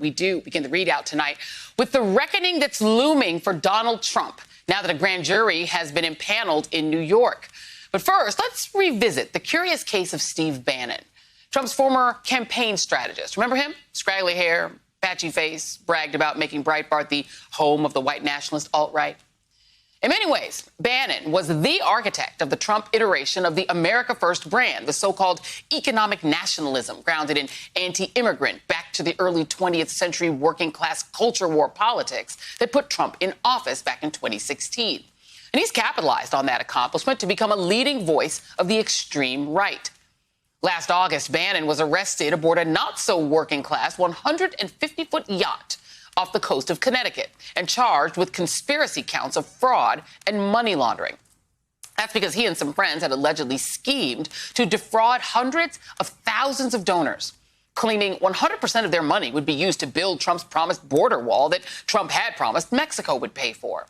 We do begin the readout tonight with the reckoning that's looming for Donald Trump now that a grand jury has been impaneled in New York. But first, let's revisit the curious case of Steve Bannon, Trump's former campaign strategist. Remember him? Scraggly hair, patchy face, bragged about making Breitbart the home of the white nationalist alt-right. In many ways, Bannon was the architect of the Trump iteration of the America First brand, the so-called economic nationalism grounded in anti-immigrant, back to the early 20th century working-class culture war politics that put Trump in office back in 2016. And he's capitalized on that accomplishment to become a leading voice of the extreme right. Last August, Bannon was arrested aboard a not-so-working-class 150-foot yacht off the coast of Connecticut and charged with conspiracy counts of fraud and money laundering. That's because he and some friends had allegedly schemed to defraud hundreds of thousands of donors, claiming 100% of their money would be used to build Trump's promised border wall that Trump had promised Mexico would pay for.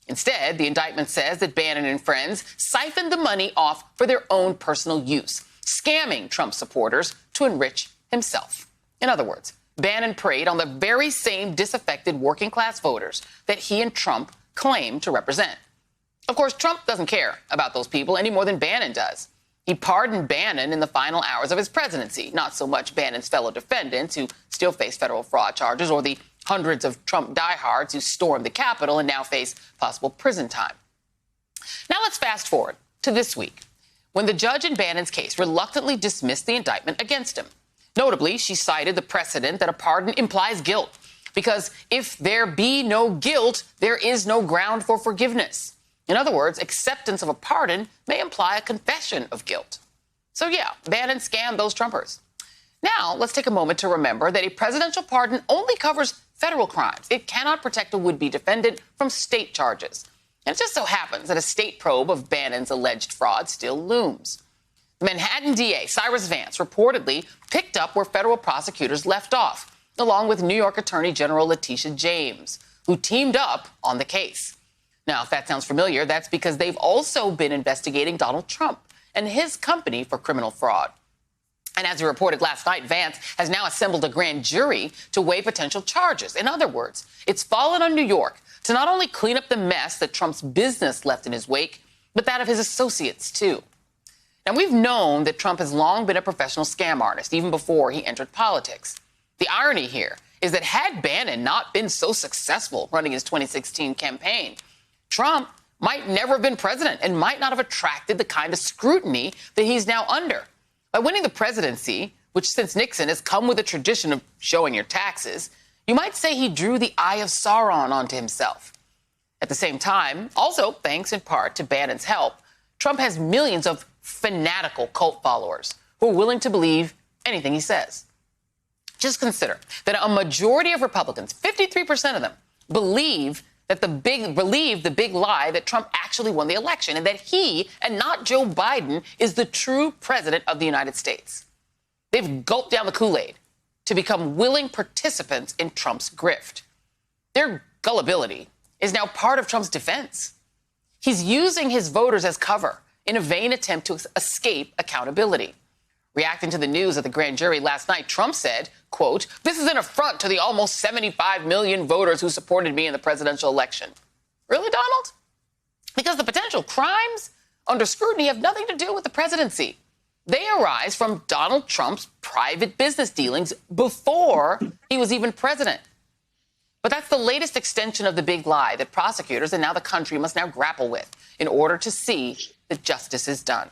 Instead, the indictment says that Bannon and friends siphoned the money off for their own personal use, scamming Trump supporters to enrich himself. In other words, Bannon preyed on the very same disaffected working-class voters that he and Trump claim to represent. Of course, Trump doesn't care about those people any more than Bannon does. He pardoned Bannon in the final hours of his presidency, not so much Bannon's fellow defendants who still face federal fraud charges or the hundreds of Trump diehards who stormed the Capitol and now face possible prison time. Now let's fast forward to this week, when the judge in Bannon's case reluctantly dismissed the indictment against him. Notably, she cited the precedent that a pardon implies guilt, because if there be no guilt, there is no ground for forgiveness. In other words, acceptance of a pardon may imply a confession of guilt. So yeah, Bannon scammed those Trumpers. Now, let's take a moment to remember that a presidential pardon only covers federal crimes. It cannot protect a would-be defendant from state charges. And it just so happens that a state probe of Bannon's alleged fraud still looms. The Manhattan DA, Cyrus Vance, reportedly picked up where federal prosecutors left off, along with New York Attorney General Letitia James, who teamed up on the case. Now, if that sounds familiar, that's because they've also been investigating Donald Trump and his company for criminal fraud. And as we reported last night, Vance has now assembled a grand jury to weigh potential charges. In other words, it's fallen on New York to not only clean up the mess that Trump's business left in his wake, but that of his associates, too. Now, we've known that Trump has long been a professional scam artist, even before he entered politics. The irony here is that had Bannon not been so successful running his 2016 campaign, Trump might never have been president and might not have attracted the kind of scrutiny that he's now under. By winning the presidency, which since Nixon has come with a tradition of showing your taxes, you might say he drew the eye of Sauron onto himself. At the same time, also thanks in part to Bannon's help, Trump has millions of fanatical cult followers who are willing to believe anything he says. Just consider that a majority of Republicans, 53% of them, believe the big lie that Trump actually won the election and that he, and not Joe Biden, is the true president of the United States. They've gulped down the Kool-Aid to become willing participants in Trump's grift. Their gullibility is now part of Trump's defense. He's using his voters as cover in a vain attempt to escape accountability. Reacting to the news of the grand jury last night, Trump said, quote, "This is an affront to the almost 75 million voters who supported me in the presidential election." Really, Donald? Because the potential crimes under scrutiny have nothing to do with the presidency. They arise from Donald Trump's private business dealings before he was even president. But that's the latest extension of the big lie that prosecutors and now the country must now grapple with in order to see that justice is done.